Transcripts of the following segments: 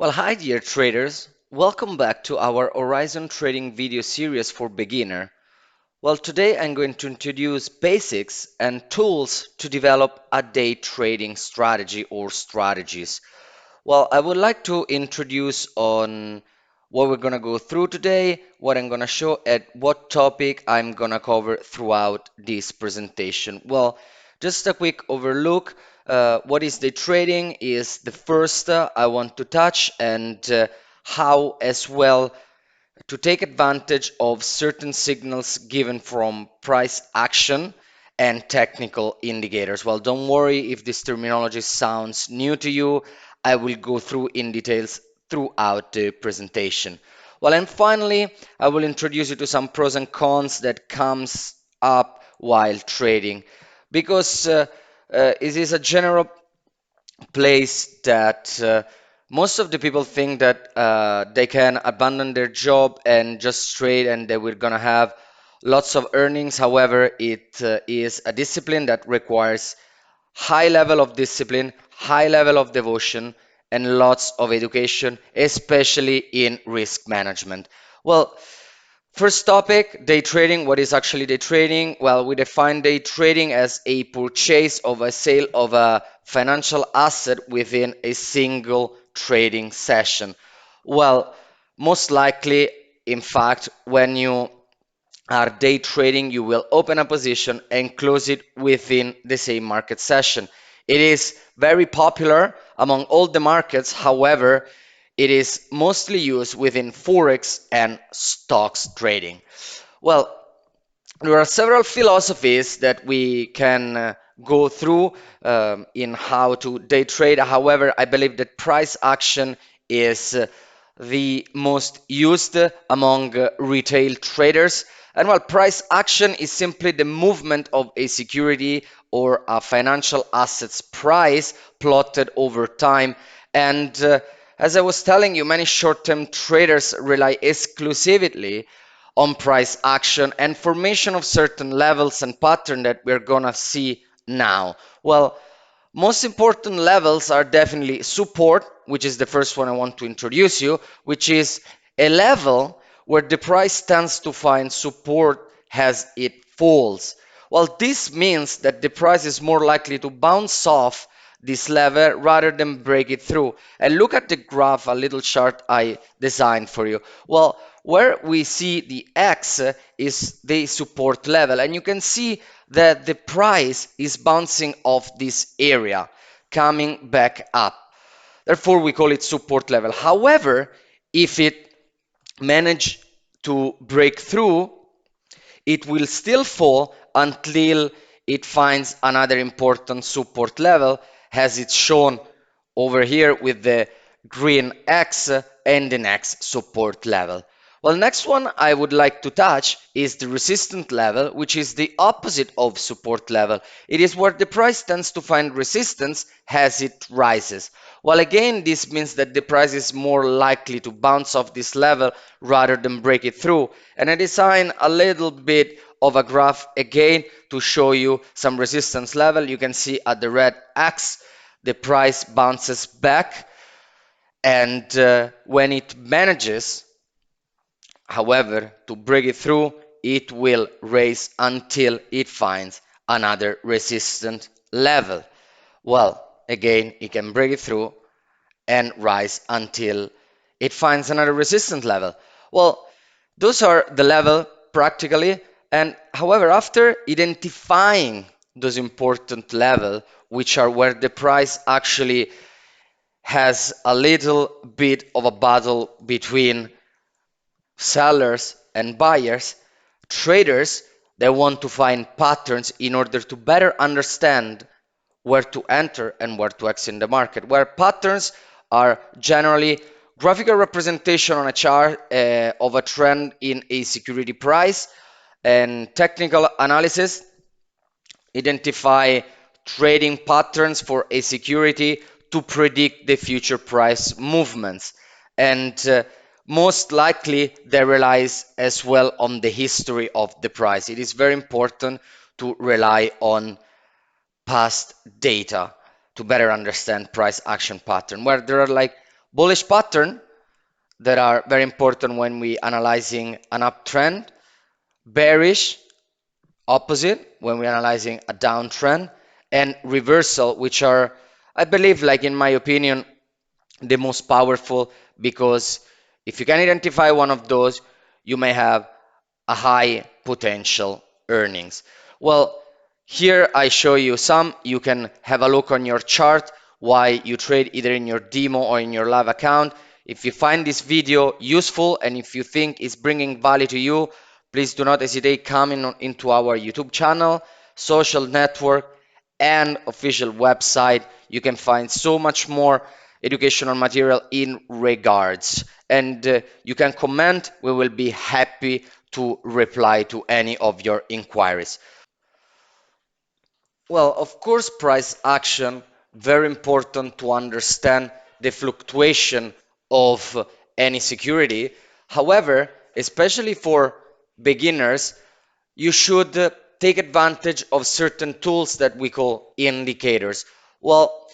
Well, hi dear traders. Welcome back to our Horizon Trading video series for beginner. Well, today I'm going to introduce basics and tools to develop a day trading strategy or strategies. Well, I would like to introduce on what we're going to go through today, what I'm going to show, and what topic I'm going to cover throughout this presentation. Well, just a quick overlook. What is day trading is the first I want to touch, and how as well to take advantage of certain signals given from price action and technical indicators. Well, don't worry if this terminology sounds new to you. I will go through in details throughout the presentation. Well, and finally, I will introduce you to some pros and cons that comes up while trading because it is a general place that most of the people think that they can abandon their job and just trade and they will gonna have lots of earnings. However, it is a discipline that requires high level of discipline, high level of devotion, and lots of education, especially in risk management. Well, first topic, day trading. What is actually day trading? Well, we define day trading as a purchase of a sale of a financial asset within a single trading session. Well, most likely, in fact, when you are day trading, you will open a position and close it within the same market session. It is very popular among all the markets. However, it is mostly used within Forex and stocks trading. Well, there are several philosophies that we can go through in how to day trade. However, I believe that price action is the most used among retail traders. And well, price action is simply the movement of a security or a financial asset's price plotted over time. And as I was telling you, many short-term traders rely exclusively on price action and formation of certain levels and pattern that we're gonna see now. Well, most important levels are definitely support, which is the first one I want to introduce you, which is a level where the price tends to find support as it falls. Well, this means that the price is more likely to bounce off this level rather than break it through. And look at the graph, a little chart I designed for you. Well, where we see the X is the support level, and you can see that the price is bouncing off this area, coming back up. Therefore, we call it support level. However, if it manage to break through, it will still fall until it finds another important support level, as it's shown over here with the green X and the next support level. Well, next one I would like to touch is the resistance level, which is the opposite of support level. It is where the price tends to find resistance as it rises. Well, again, this means that the price is more likely to bounce off this level rather than break it through. And I design a little bit of a graph again to show you some resistance level. You can see at the red X, the price bounces back, and when it manages, however, to break it through, it will raise until it finds another resistant level. Well, again, it can break it through and rise until it finds another resistance level. Well, those are the level practically. And however, after identifying those important level, which are where the price actually has a little bit of a battle between sellers and buyers, traders, they want to find patterns in order to better understand where to enter and where to exit in the market. Where patterns are generally graphical representation on a chart of a trend in a security price, and technical analysis identify trading patterns for a security to predict the future price movements. And most likely they relies as well on the history of the price. It is very important to rely on past data to better understand price action pattern, where there are like Bullish pattern that are very important when we analyzing an uptrend, bearish opposite when we're analyzing a downtrend, and reversal, which are, I believe, like in my opinion, the most powerful, because if you can identify one of those, you may have a high potential earnings. Well, here I show you some. You can have a look on your chart why you trade either in your demo or in your live account. If you find this video useful and if you think it's bringing value to you, please do not hesitate coming into our YouTube channel, social network, and official website. You can find so much more educational material in regards. And you can comment. We will be happy to reply to any of your inquiries. Well, of course, price action, very important to understand the fluctuation of any security. However, especially for beginners, you should take advantage of certain tools that we call indicators. Well,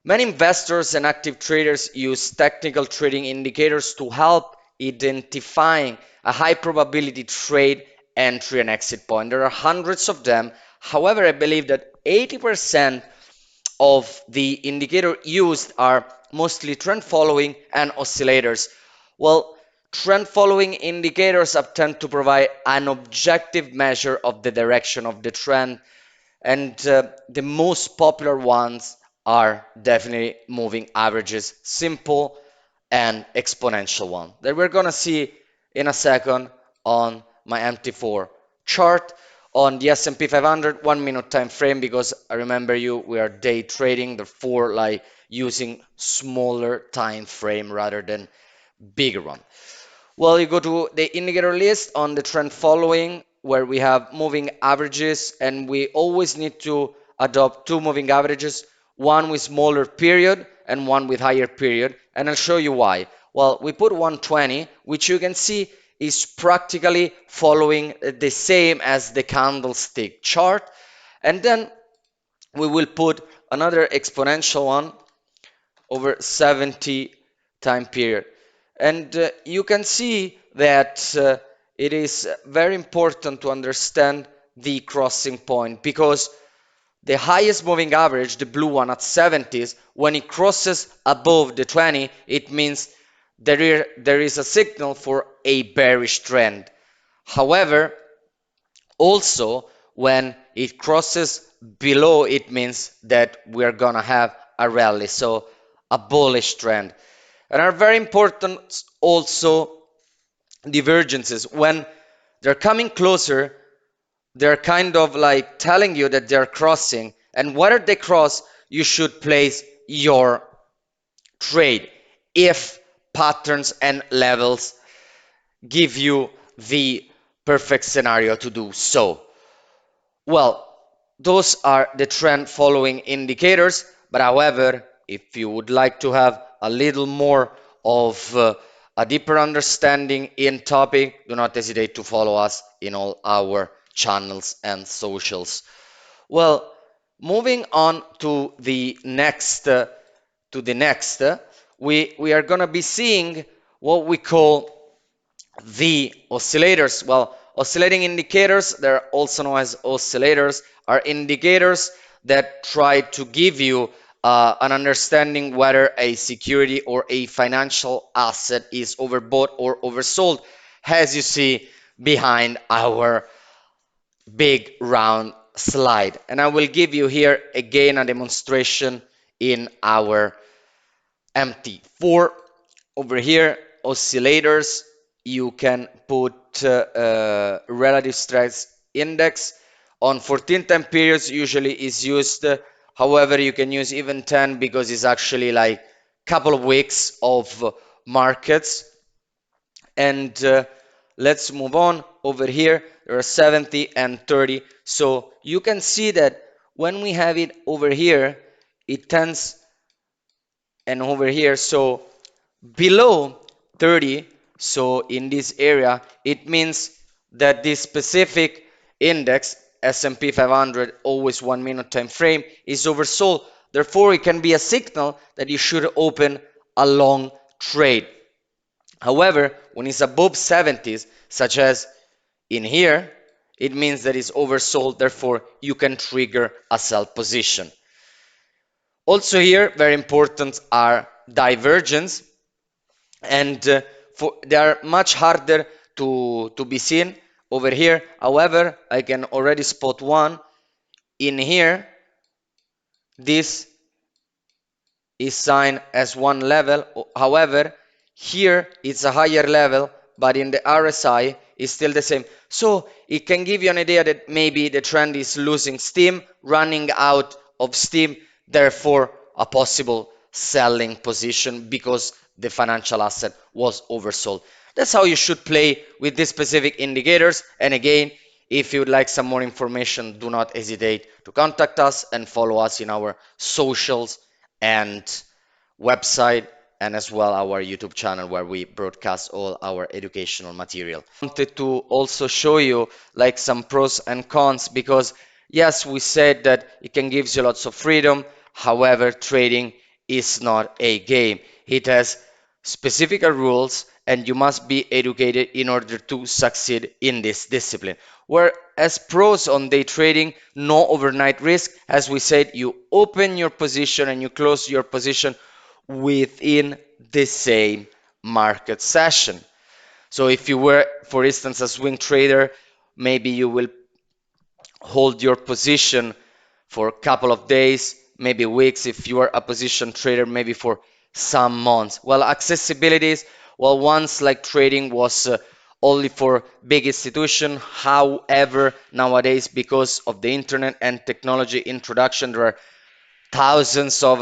many investors and active traders use technical trading indicators to help identifying a high probability trade entry and exit point. There are hundreds of them. However, I believe that 80% of the indicator used are mostly trend following and oscillators. Well, trend following indicators tend to provide an objective measure of the direction of the trend, and the most popular ones are definitely moving averages, simple and exponential one that we're gonna see in a second on my MT4 chart on the S&P 500 1 minute time frame, because I remember you, we are day trading, therefore like using smaller time frame rather than bigger one. Well, you go to the indicator list on the trend following, where we have moving averages, and we always need to adopt two moving averages, one with smaller period and one with higher period, and I'll show you why. Well, we put 120, which you can see is practically following the same as the candlestick chart, and then we will put another exponential one over 70 time period. And you can see that it is very important to understand the crossing point, because the highest moving average, the blue one at 70s, when it crosses above the 20, it means there is a signal for a bearish trend. However, also when it crosses below, it means that we're gonna have a rally, so a bullish trend. And are very important also divergences. When they're coming closer, they're kind of like telling you that they're crossing, and whether they cross, you should place your trade if patterns and levels give you the perfect scenario to do so. Well, those are the trend following indicators, but however, if you would like to have a little more of a deeper understanding in topic, do not hesitate to follow us in all our channels and socials. Well, moving on to the next, we are gonna be seeing what we call the oscillators. Well, oscillating indicators, they're also known as oscillators, are indicators that try to give you an understanding whether a security or a financial asset is overbought or oversold, as you see behind our big round slide. And I will give you here again a demonstration in our MT4. Over here, oscillators, you can put relative stress index on 14 time periods, usually is used. However, you can use even 10 because it's actually like couple of weeks of markets. And let's move on. Over here there are 70 and 30, so you can see that when we have it over here, it tends, and over here, so below 30, so in this area, it means that this specific index, S&P 500, always 1 minute time frame, is oversold. Therefore, it can be a signal that you should open a long trade. However, when it's above 70s, such as in here, it means that it's oversold, therefore you can trigger a sell position. Also here, very important are divergence, and they are much harder to be seen over here. However, I can already spot one. In here, this is signed as one level. However, here it's a higher level, but in the RSI it's still the same. So it can give you an idea that maybe the trend is losing steam, running out of steam, therefore a possible selling position because the financial asset was oversold. That's how you should play with these specific indicators. And again, if you would like some more information, do not hesitate to contact us and follow us in our socials and website, and as well our YouTube channel where we broadcast all our educational material. I wanted to also show you like some pros and cons, because yes, we said that it can give you lots of freedom. However, trading is not a game. It has specific rules and you must be educated in order to succeed in this discipline. Whereas pros on day trading, no overnight risk. As we said, you open your position and you close your position within the same market session. So if you were, for instance, a swing trader, maybe you will hold your position for a couple of days, maybe weeks. If you are a position trader, maybe for some months. Well, accessibilities, well, once like trading was only for big institution. However, nowadays, because of the internet and technology introduction, there are thousands of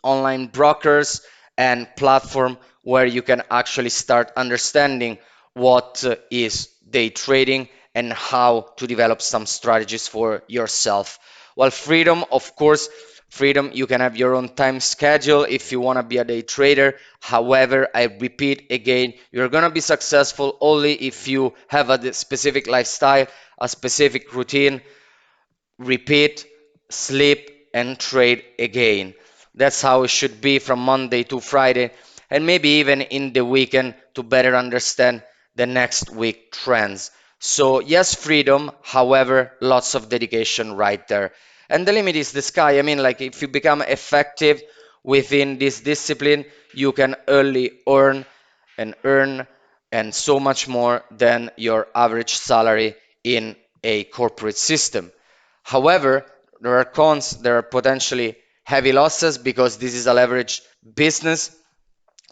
online brokers and platform where you can actually start understanding what is day trading and how to develop some strategies for yourself. Well, freedom, of course, freedom, you can have your own time schedule if you want to be a day trader. However, I repeat again, you're going to be successful only if you have a specific lifestyle, a specific routine, repeat, sleep, and trade again. That's how it should be from Monday to Friday, and maybe even in the weekend to better understand the next week trends. So, yes, freedom, however, lots of dedication right there. And the limit is the sky. I mean, like if you become effective within this discipline, you can early earn and so much more than your average salary in a corporate system. However, there are cons, there are potentially heavy losses because this is a leveraged business,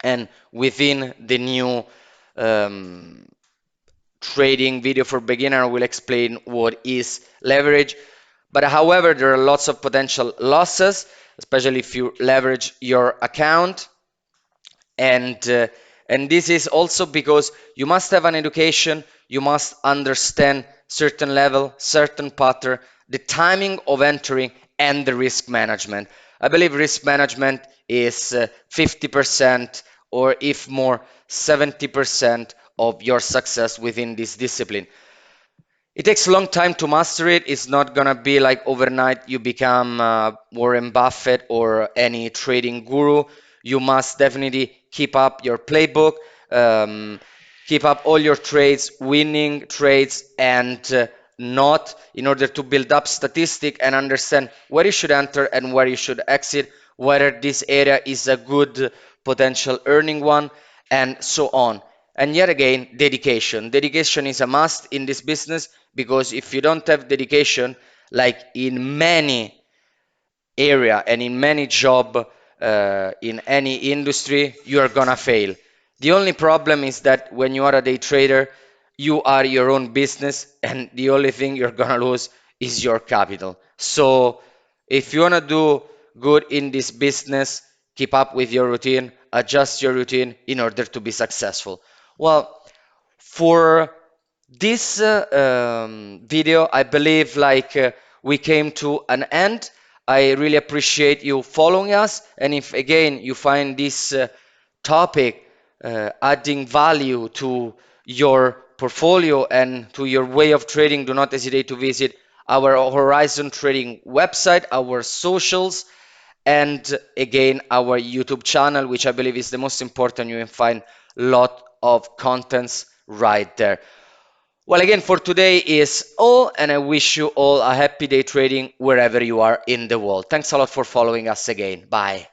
and within the new um, trading video for beginner, I will explain what is leverage. But however, there are lots of potential losses, especially if you leverage your account, and and this is also because you must have an education, you must understand certain level, certain pattern, the timing of entering, and the risk management. I believe risk management is 50% or if more 70% of your success within this discipline. It takes a long time to master it. It's not gonna be like overnight you become Warren Buffett or any trading guru. You must definitely keep up your playbook, um, keep up all your trades, winning trades, and not in order to build up statistic and understand where you should enter and where you should exit, whether this area is a good potential earning one, and so on. And yet again, dedication. Dedication is a must in this business, because if you don't have dedication, like in many area and in many job in any industry, you are gonna fail. The only problem is that when you are a day trader, you are your own business, and the only thing you're gonna lose is your capital. So if you wanna do good in this business, keep up with your routine, adjust your routine in order to be successful. Well, for this video, I believe we came to an end. I really appreciate you following us, and if again you find this topic adding value to your portfolio and to your way of trading, do not hesitate to visit our Horizon Trading website, our socials, and again our YouTube channel, which I believe is the most important. You can find a lot of contents right there. Well, again, for today is all, and I wish you all a happy day trading wherever you are in the world. Thanks a lot for following us again. Bye.